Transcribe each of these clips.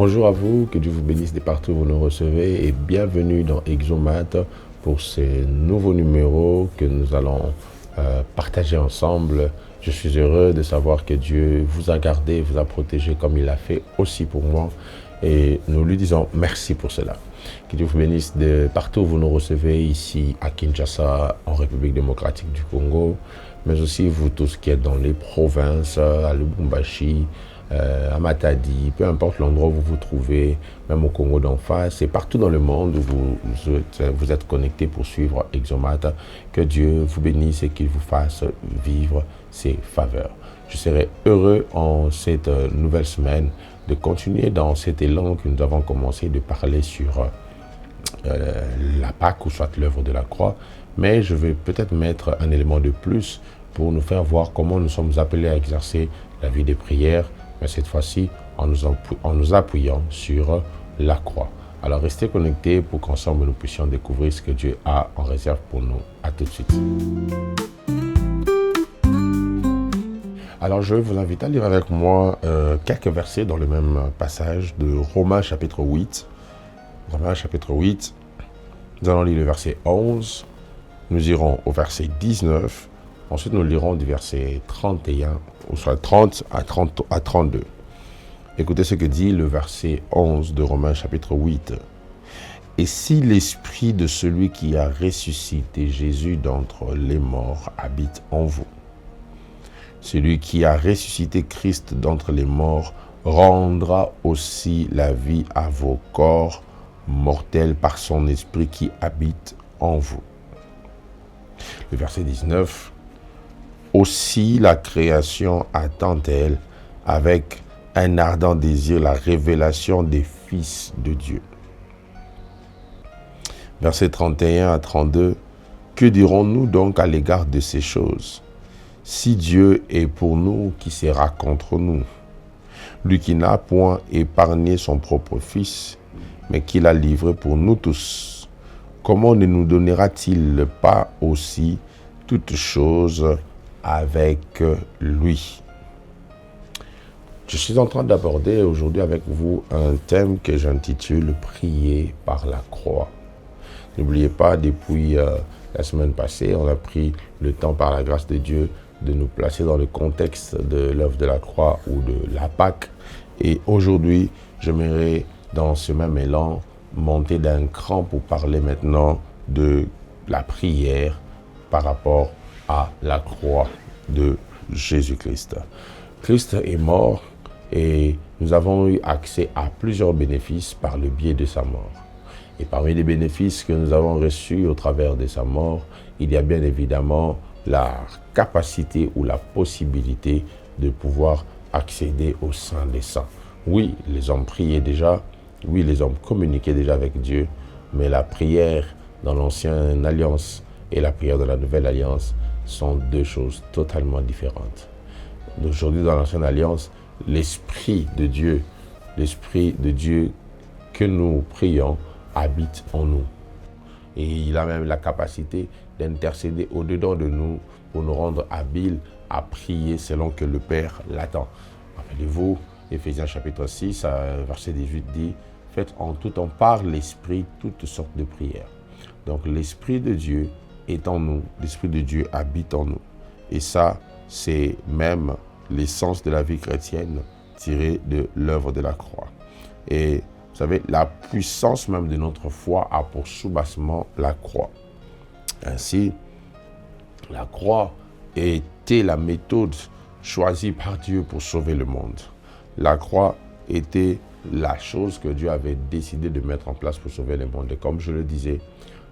Bonjour à vous, que Dieu vous bénisse de partout où vous nous recevez et bienvenue dans Exomat pour ce nouveau numéro que nous allons partager ensemble. Je suis heureux de savoir que Dieu vous a gardé, vous a protégé comme il l'a fait aussi pour moi et nous lui disons merci pour cela. Que Dieu vous bénisse de partout où vous nous recevez, ici à Kinshasa, en République démocratique du Congo, mais aussi vous tous qui êtes dans les provinces, à Lubumbashi, à Matadi, peu importe l'endroit où vous vous trouvez, même au Congo d'en face, et partout dans le monde où vous êtes connectés pour suivre Exomat, que Dieu vous bénisse et qu'il vous fasse vivre ses faveurs. Je serai heureux en cette nouvelle semaine de continuer dans cet élan que nous avons commencé de parler sur la Pâque ou soit l'œuvre de la croix, mais je vais peut-être mettre un élément de plus pour nous faire voir comment nous sommes appelés à exercer la vie de prière, mais cette fois-ci en nous appuyant sur la croix. Alors restez connectés pour qu'ensemble nous puissions découvrir ce que Dieu a en réserve pour nous. À tout de suite. Alors je vais vous inviter à lire avec moi quelques versets dans le même passage de Romains chapitre 8. Romains chapitre 8, nous allons lire le verset 11, nous irons au verset 19, ensuite nous lirons du verset 31, ou soit 30 à 32. Écoutez ce que dit le verset 11 de Romains chapitre 8. « Et si l'esprit de celui qui a ressuscité Jésus d'entre les morts habite en vous, celui qui a ressuscité Christ d'entre les morts rendra aussi la vie à vos corps mortels par son esprit qui habite en vous. » Le verset 19. « Aussi la création attend-elle avec un ardent désir la révélation des fils de Dieu. » Verset 31 à 32. « Que dirons-nous donc à l'égard de ces choses? Si Dieu est pour nous, qui sera contre nous? Lui qui n'a point épargné son propre Fils, mais qui l'a livré pour nous tous, comment ne nous donnera-t-il pas aussi toutes choses avec lui? » Je suis en train d'aborder aujourd'hui avec vous un thème que j'intitule « Prier par la croix ». N'oubliez pas, depuis la semaine passée, on a pris le temps par la grâce de Dieu de nous placer dans le contexte de l'œuvre de la croix ou de la Pâque. Et aujourd'hui, j'aimerais, dans ce même élan, monter d'un cran pour parler maintenant de la prière par rapport à la croix de Jésus-Christ. Christ est mort et nous avons eu accès à plusieurs bénéfices par le biais de sa mort. Et parmi les bénéfices que nous avons reçus au travers de sa mort, il y a bien évidemment la capacité ou la possibilité de pouvoir accéder au Saint des Saints. Oui, les hommes priaient déjà, oui, les hommes communiquaient déjà avec Dieu, mais la prière dans l'Ancienne Alliance et la prière dans la Nouvelle Alliance sont deux choses totalement différentes. Aujourd'hui, dans l'Ancienne Alliance, l'Esprit de Dieu que nous prions habite en nous. Et il a même la capacité d'intercéder au-dedans de nous pour nous rendre habiles à prier selon que le Père l'attend. Rappelez-vous, Éphésiens chapitre 6, verset 18 dit « Faites en tout temps par l'Esprit toutes sortes de prières. » Donc l'Esprit de Dieu est en nous, l'Esprit de Dieu habite en nous. Et ça, c'est même l'essence de la vie chrétienne tirée de l'œuvre de la croix. Et vous savez, la puissance même de notre foi a pour soubassement la croix. Ainsi, la croix était la méthode choisie par Dieu pour sauver le monde. La croix était la chose que Dieu avait décidé de mettre en place pour sauver le monde. Et comme je le disais,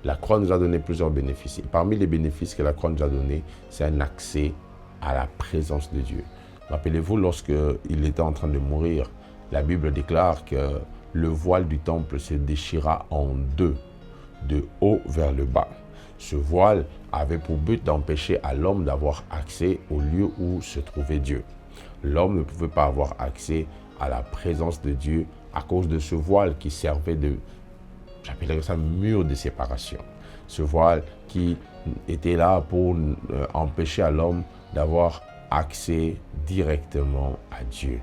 la croix nous a donné plusieurs bénéfices. Et parmi les bénéfices que la croix nous a donnés, c'est un accès à la présence de Dieu. Rappelez-vous, lorsqu'il était en train de mourir, la Bible déclare que le voile du temple se déchira en deux, de haut vers le bas. Ce voile avait pour but d'empêcher à l'homme d'avoir accès au lieu où se trouvait Dieu. L'homme ne pouvait pas avoir accès à la présence de Dieu à cause de ce voile qui servait de, j'appellerais ça, mur de séparation. Ce voile qui était là pour empêcher à l'homme d'avoir accès directement à Dieu.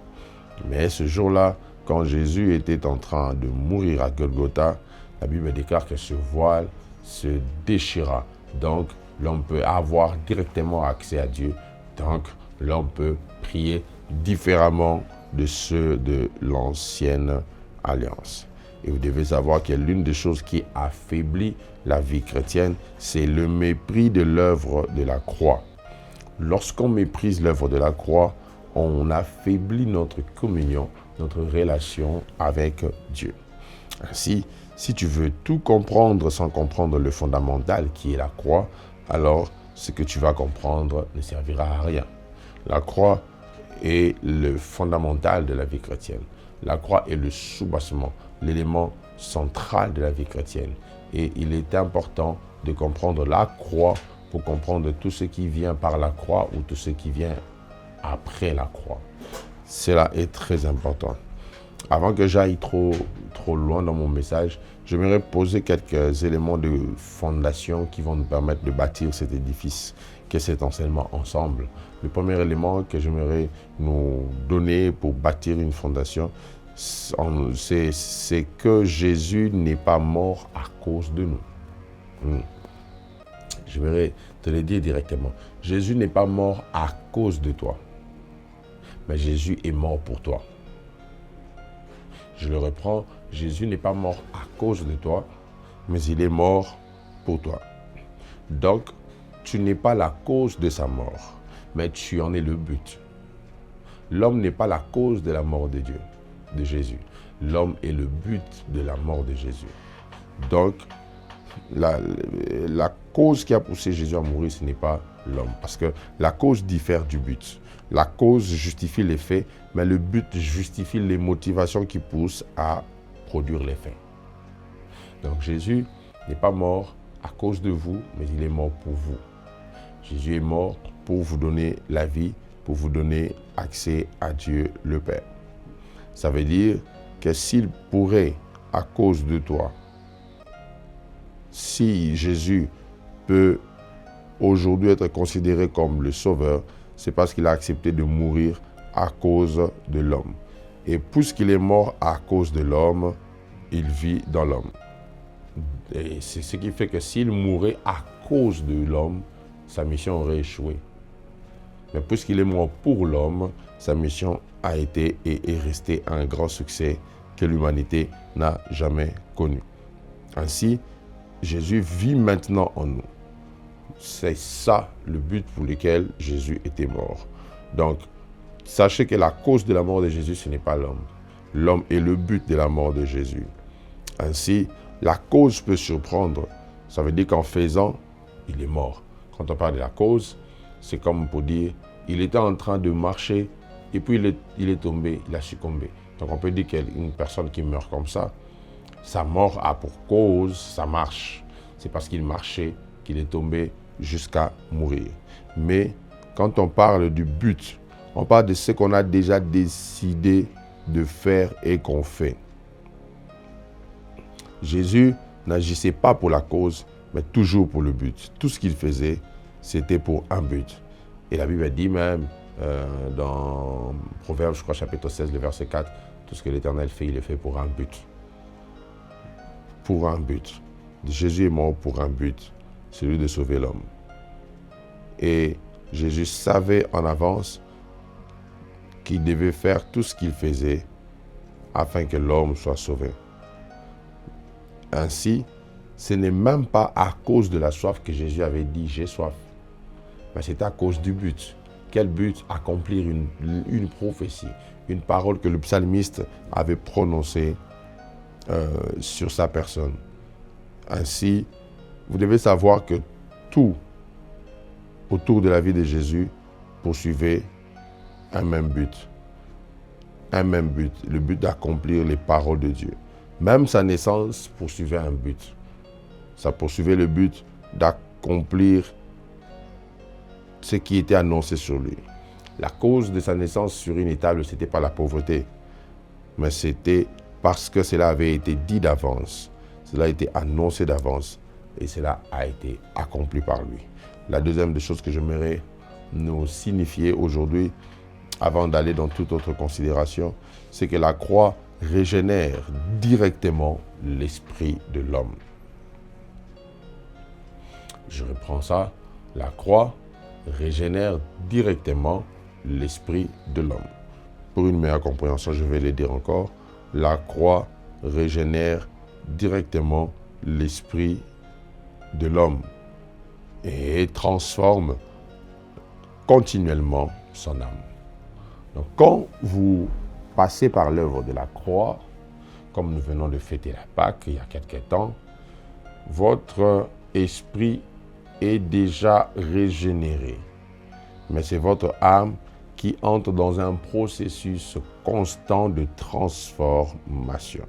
Mais ce jour-là, quand Jésus était en train de mourir à Golgotha, la Bible déclare que ce voile se déchira. Donc, l'homme peut avoir directement accès à Dieu. Donc, l'homme peut prier différemment de ceux de l'ancienne alliance. Et vous devez savoir que l'une des choses qui affaiblit la vie chrétienne, c'est le mépris de l'œuvre de la croix. Lorsqu'on méprise l'œuvre de la croix, on affaiblit notre communion, notre relation avec Dieu. Ainsi, si tu veux tout comprendre sans comprendre le fondamental qui est la croix, alors ce que tu vas comprendre ne servira à rien. La croix est le fondamental de la vie chrétienne. La croix est le soubassement, l'élément central de la vie chrétienne. Et il est important de comprendre la croix pour comprendre tout ce qui vient par la croix ou tout ce qui vient après la croix. Cela est très important. Avant que j'aille trop loin dans mon message, j'aimerais poser quelques éléments de fondation qui vont nous permettre de bâtir cet édifice qu'est cet enseignement ensemble. Le premier élément que j'aimerais nous donner pour bâtir une fondation, c'est que Jésus n'est pas mort à cause de nous. J'aimerais te le dire directement. Jésus n'est pas mort à cause de toi, mais Jésus est mort pour toi. Je le reprends, Jésus n'est pas mort à cause de toi, mais il est mort pour toi. Donc, tu n'es pas la cause de sa mort, mais tu en es le but. L'homme n'est pas la cause de la mort de Dieu, de Jésus. L'homme est le but de la mort de Jésus. Donc, la cause qui a poussé Jésus à mourir, ce n'est pas l'homme. Parce que la cause diffère du but. La cause justifie les faits, mais le but justifie les motivations qui poussent à produire les faits. Donc Jésus n'est pas mort à cause de vous, mais il est mort pour vous. Jésus est mort pour vous donner la vie, pour vous donner accès à Dieu le Père. Ça veut dire que s'il pourrait, à cause de toi, si Jésus peut aujourd'hui être considéré comme le sauveur, c'est parce qu'il a accepté de mourir à cause de l'homme. Et puisqu'il est mort à cause de l'homme, il vit dans l'homme. Et c'est ce qui fait que s'il mourait à cause de l'homme, sa mission aurait échoué. Mais puisqu'il est mort pour l'homme, sa mission a été et est restée un grand succès que l'humanité n'a jamais connu. Ainsi, Jésus vit maintenant en nous. C'est ça le but pour lequel Jésus était mort. Donc, sachez que la cause de la mort de Jésus, ce n'est pas l'homme. L'homme est le but de la mort de Jésus. Ainsi, la cause peut surprendre. Ça veut dire qu'en faisant, il est mort. Quand on parle de la cause, c'est comme pour dire, il était en train de marcher et puis il est tombé, il a succombé. Donc on peut dire qu'une personne qui meurt comme ça, sa mort a pour cause sa marche. C'est parce qu'il marchait qu'il est tombé jusqu'à mourir. Mais quand on parle du but, on parle de ce qu'on a déjà décidé de faire et qu'on fait. Jésus n'agissait pas pour la cause, mais toujours pour le but. Tout ce qu'il faisait, c'était pour un but. Et la Bible dit même, dans Proverbes, je crois, chapitre 16, le verset 4, tout ce que l'Éternel fait, il le fait pour un but. Pour un but. Jésus est mort pour un but, celui de sauver l'homme. Et Jésus savait en avance qu'il devait faire tout ce qu'il faisait afin que l'homme soit sauvé. Ainsi, ce n'est même pas à cause de la soif que Jésus avait dit « j'ai soif ». Mais c'est à cause du but. Quel but? Accomplir une prophétie, une parole que le psalmiste avait prononcée sur sa personne. Ainsi, vous devez savoir que tout autour de la vie de Jésus poursuivait un même but. Un même but, le but d'accomplir les paroles de Dieu. Même sa naissance poursuivait un but. Ça poursuivait le but d'accomplir ce qui était annoncé sur lui. La cause de sa naissance sur une étable, ce n'était pas la pauvreté, mais c'était parce que cela avait été dit d'avance. Cela a été annoncé d'avance et cela a été accompli par lui. La deuxième des choses que j'aimerais nous signifier aujourd'hui, avant d'aller dans toute autre considération, c'est que la croix régénère directement l'esprit de l'homme. Je reprends ça. La croix régénère directement l'esprit de l'homme. Pour une meilleure compréhension, je vais le dire encore. La croix régénère directement l'esprit de l'homme et transforme continuellement son âme. Donc, quand vous passez par l'œuvre de la croix, comme nous venons de fêter la Pâque il y a quelques temps, votre esprit est déjà régénéré. Mais c'est votre âme qui entre dans un processus constant de transformation.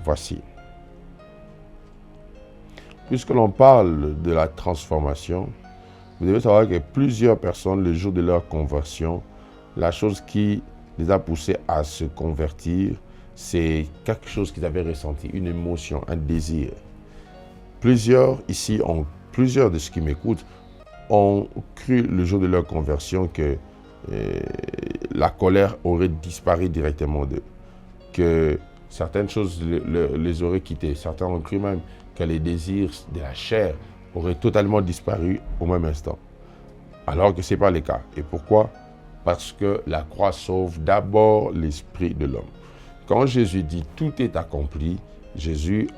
Voici. Puisque l'on parle de la transformation, vous devez savoir que plusieurs personnes, le jour de leur conversion, la chose qui les a poussés à se convertir, c'est quelque chose qu'ils avaient ressenti, une émotion, un désir. Plusieurs ici, plusieurs de ceux qui m'écoutent, ont cru le jour de leur conversion que la colère aurait disparu directement d'eux, que certaines choses les auraient quittés. Certains ont cru même que les désirs de la chair auraient totalement disparu au même instant. Alors que ce n'est pas le cas. Et pourquoi? Parce que la croix sauve d'abord l'esprit de l'homme. Quand Jésus dit « tout est accompli », Jésus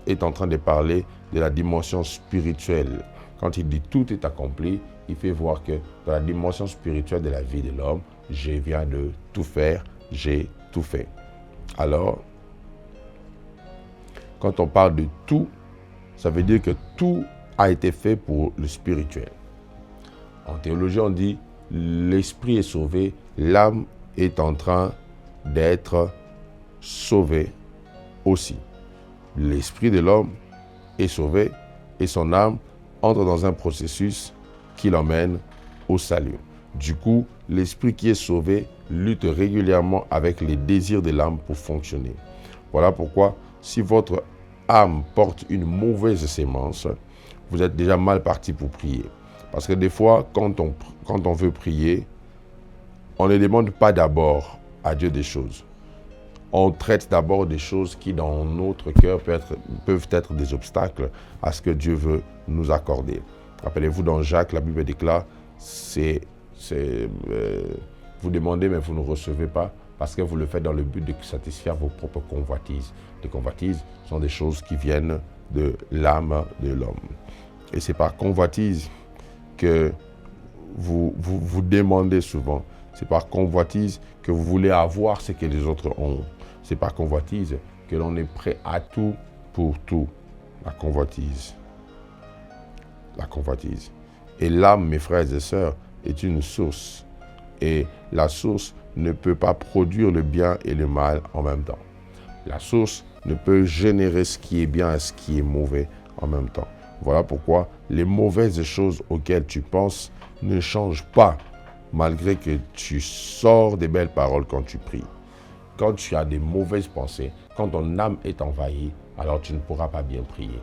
est en train de parler de la dimension spirituelle. Quand il dit « tout est accompli », il fait voir que dans la dimension spirituelle de la vie de l'homme, je viens de tout faire, j'ai tout fait. Alors, quand on parle de tout, ça veut dire que tout a été fait pour le spirituel. En théologie, on dit l'esprit est sauvé, l'âme est en train d'être sauvée aussi. L'esprit de l'homme est sauvé et son âme entre dans un processus qui l'emmène au salut. Du coup, l'esprit qui est sauvé lutte régulièrement avec les désirs de l'âme pour fonctionner. Voilà pourquoi, si votre âme porte une mauvaise sémence, vous êtes déjà mal parti pour prier. Parce que des fois, quand on veut prier, on ne demande pas d'abord à Dieu des choses. On traite d'abord des choses qui, dans notre cœur, peuvent être des obstacles à ce que Dieu veut nous accorder. Rappelez-vous, dans Jacques, la Bible déclare, vous demandez, mais vous ne recevez pas, parce que vous le faites dans le but de satisfaire vos propres convoitises. Les convoitises sont des choses qui viennent de l'âme de l'homme. Et c'est par convoitise que vous demandez souvent. C'est par convoitise que vous voulez avoir ce que les autres ont. C'est par convoitise que l'on est prêt à tout pour tout. La convoitise. La convoitise. Et l'âme, mes frères et sœurs, est une source. Et la source ne peut pas produire le bien et le mal en même temps. La source ne peut générer ce qui est bien et ce qui est mauvais en même temps. Voilà pourquoi les mauvaises choses auxquelles tu penses ne changent pas, malgré que tu sors des belles paroles quand tu pries. Quand tu as des mauvaises pensées, quand ton âme est envahie, alors tu ne pourras pas bien prier.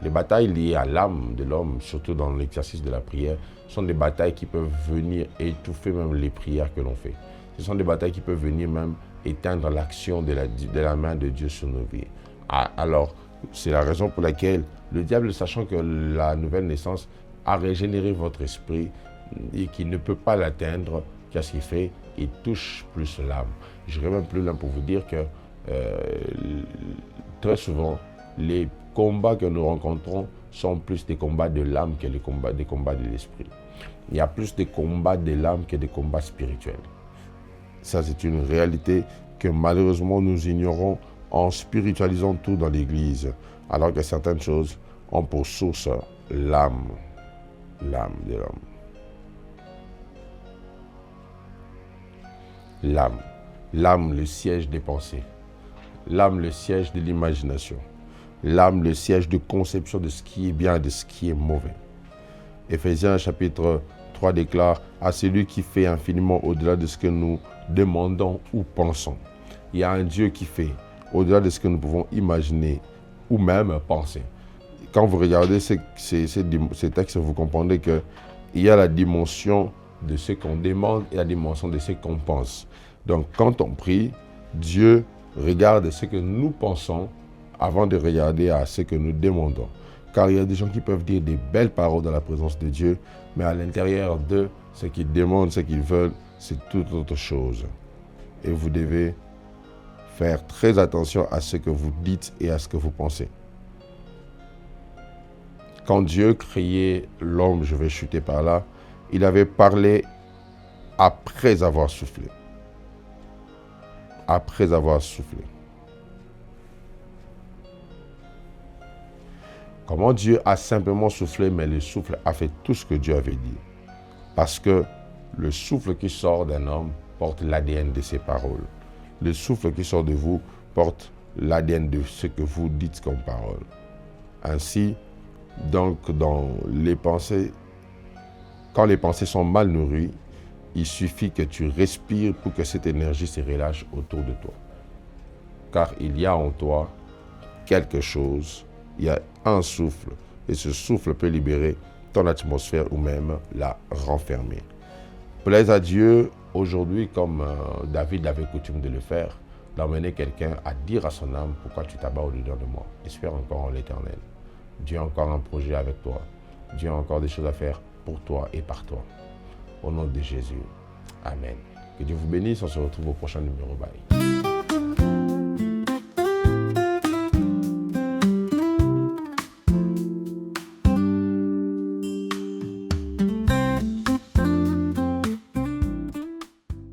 Les batailles liées à l'âme de l'homme, surtout dans l'exercice de la prière, sont des batailles qui peuvent venir étouffer même les prières que l'on fait. Ce sont des batailles qui peuvent venir même éteindre l'action de la main de Dieu sur nos vies. Alors, c'est la raison pour laquelle le diable, sachant que la nouvelle naissance a régénéré votre esprit et qu'il ne peut pas l'atteindre, qu'est-ce qu'il fait? Il touche plus l'âme. J'irai même plus loin pour vous dire que très souvent, les combats que nous rencontrons sont plus des combats de l'âme que des combats de l'esprit. Il y a plus de combats de l'âme que des combats spirituels. Ça, c'est une réalité que malheureusement nous ignorons en spiritualisant tout dans l'Église, alors que certaines choses ont pour source l'âme de l'homme. L'âme, le siège des pensées. L'âme, le siège de l'imagination. L'âme, le siège de conception de ce qui est bien et de ce qui est mauvais. Éphésiens chapitre 3 déclare « À celui qui fait infiniment au-delà de ce que nous demandons ou pensons ». Il y a un Dieu qui fait au-delà de ce que nous pouvons imaginer ou même penser. Quand vous regardez ces textes, vous comprenez qu'il y a la dimension de ce qu'on demande et la dimension de ce qu'on pense. Donc, quand on prie, Dieu regarde ce que nous pensons avant de regarder à ce que nous demandons. Car il y a des gens qui peuvent dire des belles paroles dans la présence de Dieu, mais à l'intérieur d'eux, ce qu'ils demandent, ce qu'ils veulent, c'est toute autre chose. Et vous devez faire très attention à ce que vous dites et à ce que vous pensez. Quand Dieu créait l'homme, je vais chuter par là, il avait parlé après avoir soufflé. Après avoir soufflé. Comment Dieu a simplement soufflé, mais le souffle a fait tout ce que Dieu avait dit. Parce que le souffle qui sort d'un homme porte l'ADN de ses paroles. Le souffle qui sort de vous porte l'ADN de ce que vous dites comme parole. Ainsi, donc, dans les pensées, quand les pensées sont mal nourries, il suffit que tu respires pour que cette énergie se relâche autour de toi. Car il y a en toi quelque chose, il y a un souffle, et ce souffle peut libérer ton atmosphère ou même la renfermer. Plaise à Dieu, aujourd'hui, comme David avait coutume de le faire, d'emmener quelqu'un à dire à son âme pourquoi tu t'abats au-dedans de moi. Espère encore en l'Éternel. Dieu a encore un projet avec toi. Dieu a encore des choses à faire pour toi et par toi. Au nom de Jésus. Amen. Que Dieu vous bénisse. On se retrouve au prochain numéro. Bye.